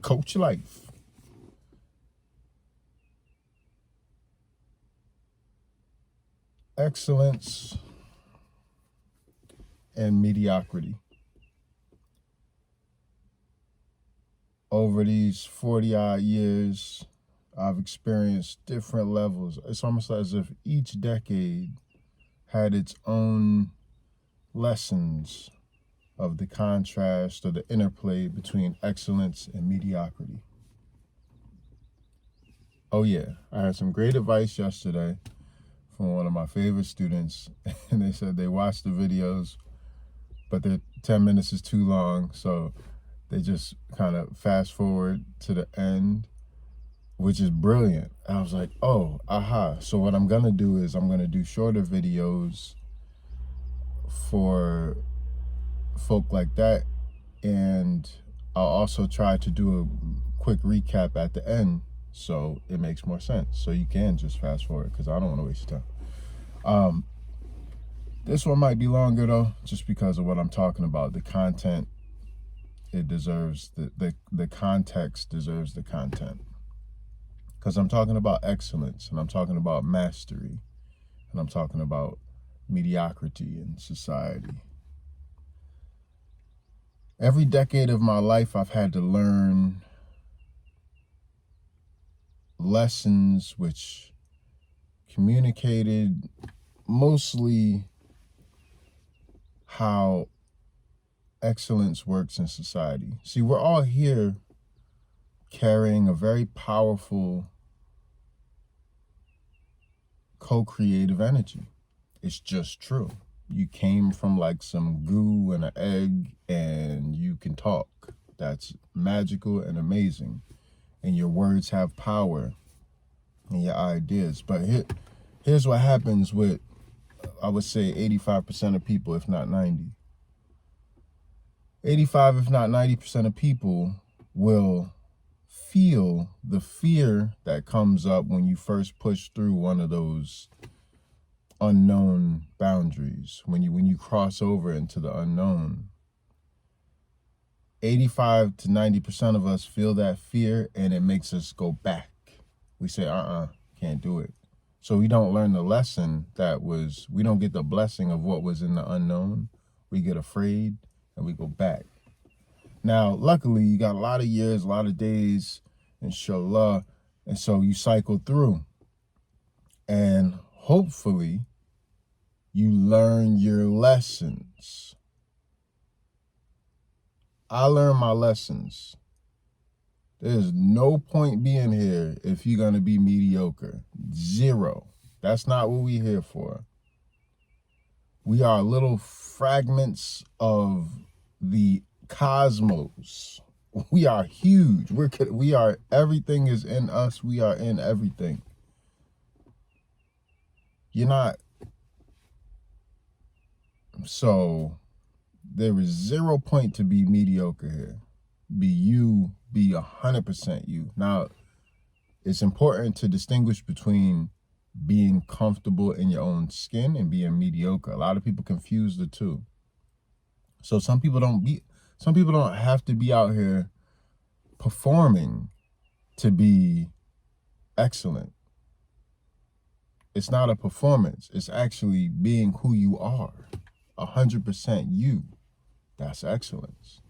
Coachlife. Excellence and mediocrity. Over these 40-odd years, I've experienced different levels. It's almost as if each decade had its own lessons of the contrast or the interplay between excellence and mediocrity. Oh yeah, I had some great advice yesterday from one of my favorite students, and they said they watched the videos, but their 10 minutes is too long, so they just kind of fast forward to the end, which is brilliant. I was like, oh, aha. So what I'm gonna do is I'm gonna do shorter videos for folk like that, and I'll also try to do a quick recap at the end so it makes more sense. So you can just fast forward because I don't want to waste your time. This one might be longer though, just because of what I'm talking about. The content, it deserves, the context deserves the content. Because I'm talking about excellence, and I'm talking about mastery, and I'm talking about mediocrity in society. Every decade of my life, I've had to learn lessons which communicated mostly how excellence works in society. See, we're all here carrying a very powerful co-creative energy. It's just true. You came from like some goo and an egg and you can talk. That's magical and amazing. And your words have power and your ideas. But here's what happens with, I would say, 85% of people, if not 90. 85, if not 90% of people will feel the fear that comes up when you first push through one of those unknown boundaries. When you cross over into the unknown, 85 to 90% of us feel that fear, and it makes us go back. We say, can't do it. So we don't learn the lesson we don't get the blessing of what was in the unknown. We get afraid and we go back. Now, luckily, you got a lot of years, a lot of days, inshallah, and so you cycle through. And hopefully, you learn your lessons. I learned my lessons. There's no point being here if you're going to be mediocre. Zero. That's not what we're here for. We are little fragments of the cosmos. We are huge. We are, everything is in us. We are in everything. You're not. So there is 0 point to be mediocre here. Be you, be 100% you. Now, it's important to distinguish between being comfortable in your own skin and being mediocre. A lot of people confuse the two. So some people don't have to be out here performing to be excellent. It's not a performance. It's actually being who you are. 100% you. That's excellence.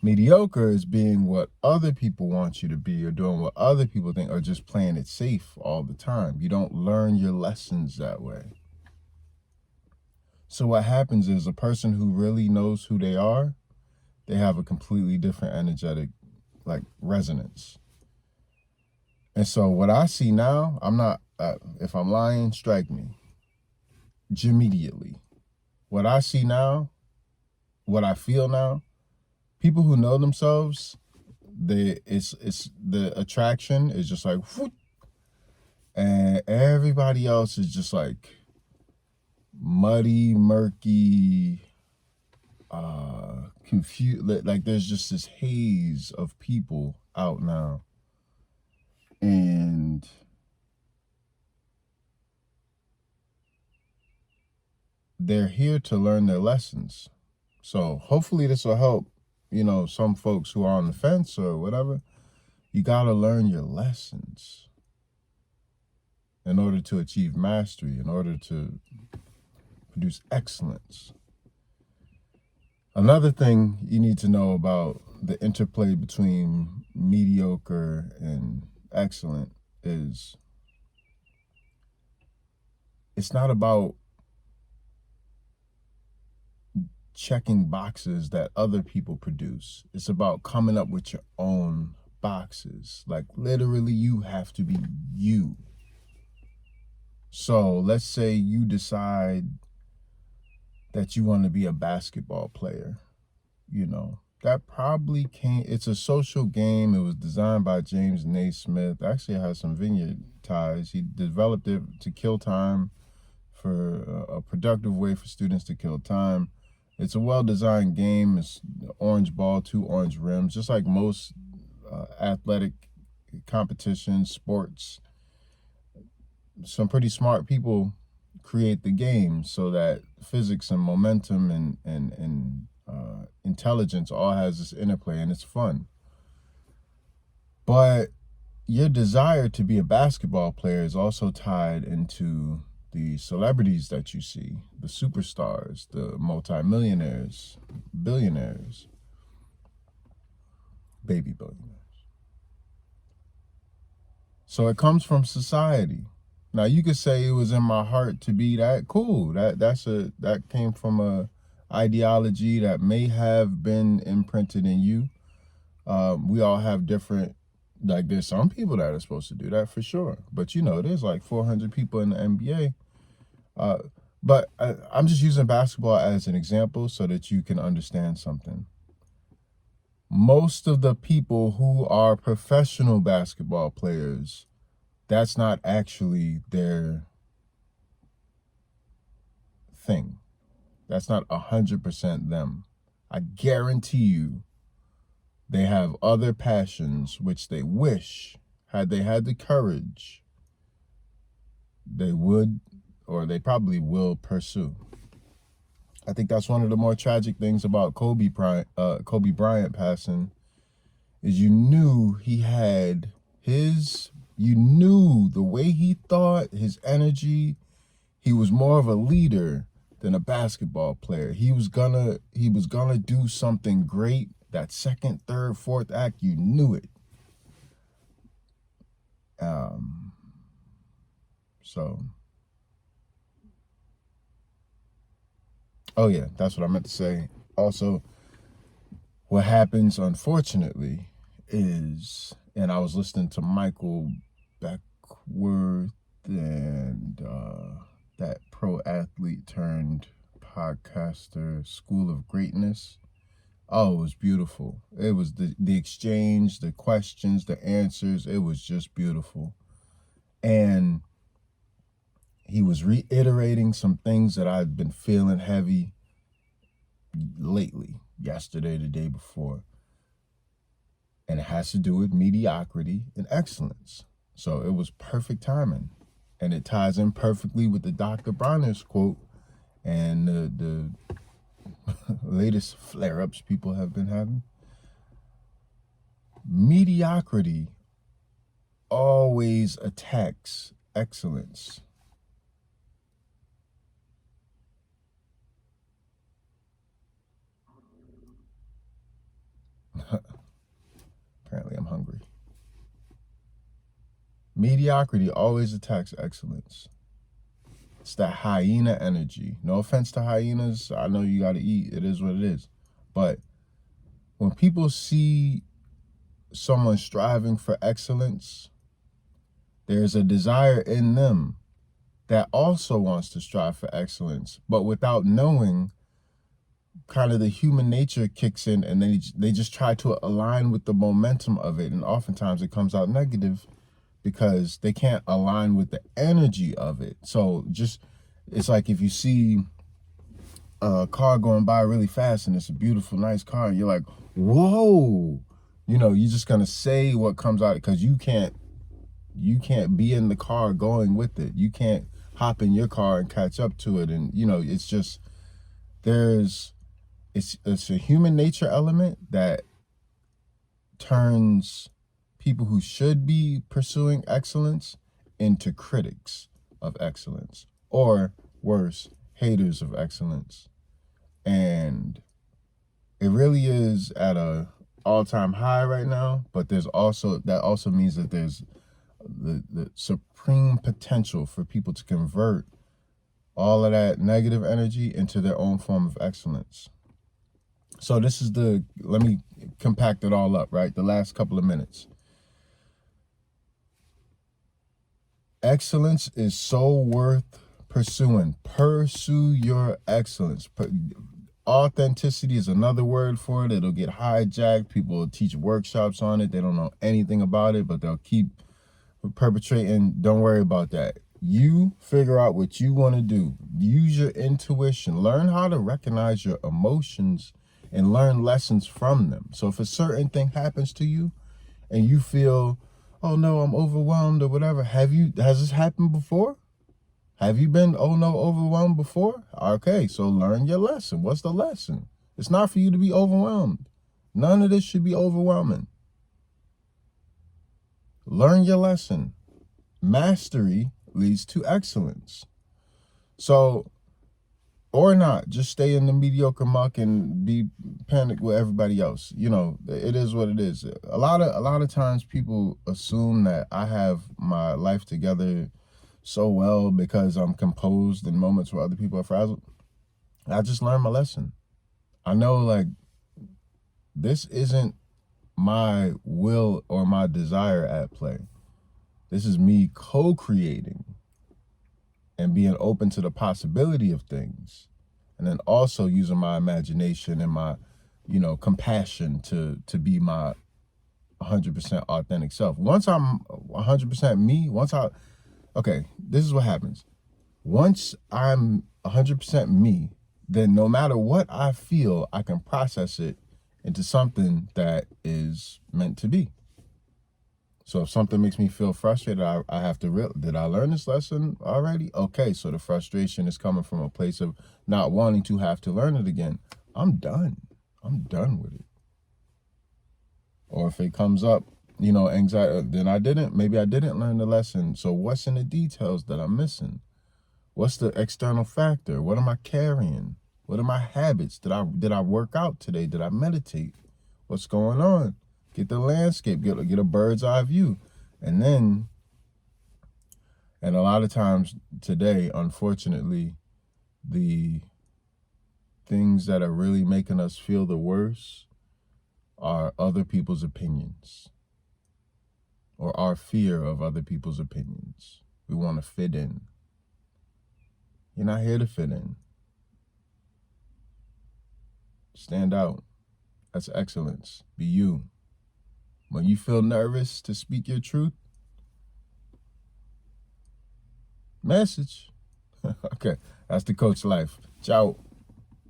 Mediocre is being what other people want you to be, or doing what other people think, or just playing it safe all the time. You don't learn your lessons that way. So what happens is a person who really knows who they are, they have a completely different energetic resonance. And so what I see now, I'm not, if I'm lying, strike me immediately. What I see now, what I feel now, people who know themselves, it's the attraction is just like whoop, and everybody else is just like muddy, murky, confused. Like there's just this haze of people out now, and they're here to learn their lessons. So hopefully this will help some folks who are on the fence or whatever, you got to learn your lessons in order to achieve mastery, in order to produce excellence. Another thing you need to know about the interplay between mediocre and excellent is it's not about checking boxes that other people produce. It's about coming up with your own boxes. Like literally, you have to be you. So let's say you decide that you want to be a basketball player. That probably it's a social game. It was designed by James Naismith. Actually, it has some Vineyard ties. He developed it to kill time, for a productive way for students to kill time. It's a well-designed game. It's orange ball, 2 orange rims, just like most athletic competitions, sports. Some pretty smart people create the game so that physics and momentum and intelligence all has this interplay, and it's fun. But your desire to be a basketball player is also tied into the celebrities that you see, the superstars, the multimillionaires, billionaires, baby billionaires. So it comes from society. Now you could say it was in my heart to be that. Cool. That came from a ideology that may have been imprinted in you. We all have different, like there's some people that are supposed to do that for sure. But there's like 400 people in the NBA. But I'm just using basketball as an example so that you can understand something. Most of the people who are professional basketball players, that's not actually their thing. That's not 100% them. I guarantee you they have other passions which they wish, had they had the courage, they would, or they probably will pursue. I think that's one of the more tragic things about Kobe Bryant passing, is you knew the way he thought, his energy. He was more of a leader than a basketball player. He was gonna do something great. That second, third, fourth act, you knew it. Oh yeah, that's what I meant to say. Also, what happens, unfortunately, is, and I was listening to Michael Beckworth and that pro athlete turned podcaster, School of Greatness. Oh, it was beautiful. It was the exchange, the questions, the answers. It was just beautiful. And he was reiterating some things that I've been feeling heavy lately, yesterday, the day before. And it has to do with mediocrity and excellence. So it was perfect timing. And it ties in perfectly with the Dr. Bronner's quote and the latest flare-ups people have been having. Mediocrity always attacks excellence. Apparently I'm hungry. Mediocrity always attacks excellence. It's that hyena energy. No offense to hyenas. I know you got to eat. It is what it is. But when people see someone striving for excellence, there's a desire in them that also wants to strive for excellence, but without knowing, kind of the human nature kicks in, and they just try to align with the momentum of it, and oftentimes it comes out negative because they can't align with the energy of it. So it's like if you see a car going by really fast and it's a beautiful, nice car, and you're like, whoa, you're just gonna say what comes out, because you can't be in the car going with it. You can't hop in your car and catch up to it. And it's just, there's it's a human nature element that turns people who should be pursuing excellence into critics of excellence, or worse, haters of excellence. And it really is at a all-time high right now, but that also means that there's the supreme potential for people to convert all of that negative energy into their own form of excellence. So this is let me compact it all up, right? The last couple of minutes. Excellence is so worth pursuing. Pursue your excellence. Authenticity is another word for it. It'll get hijacked. People will teach workshops on it. They don't know anything about it, but they'll keep perpetrating. Don't worry about that. You figure out what you want to do. Use your intuition. Learn how to recognize your emotions and learn lessons from them. So if a certain thing happens to you and you feel, oh no, I'm overwhelmed or whatever, has this happened before? Have you been, oh no, overwhelmed before? Okay, so learn your lesson. What's the lesson? It's not for you to be overwhelmed. None of this should be overwhelming. Learn your lesson. Mastery leads to excellence. So, or not, just stay in the mediocre muck and be panicked with everybody else. You know, it is what it is. A lot of times people assume that I have my life together so well because I'm composed in moments where other people are frazzled. I just learned my lesson. I know, like, this isn't my will or my desire at play. This is me co-creating and being open to the possibility of things, and then also using my imagination and my, compassion to be my 100% authentic self. Once I'm 100% me, okay, this is what happens. Once I'm 100% me, then no matter what I feel, I can process it into something that is meant to be. So if something makes me feel frustrated, I have to did I learn this lesson already? Okay, so the frustration is coming from a place of not wanting to have to learn it again. I'm done. I'm done with it. Or if it comes up, anxiety, then maybe I didn't learn the lesson. So what's in the details that I'm missing? What's the external factor? What am I carrying? What are my habits? Did I work out today? Did I meditate? What's going on? Get the landscape, get a bird's eye view. And a lot of times today, unfortunately, the things that are really making us feel the worst are other people's opinions, or our fear of other people's opinions. We want to fit in. You're not here to fit in. Stand out. That's excellence. Be you. When you feel nervous to speak your truth, message. Okay, that's the Coach Life. Ciao.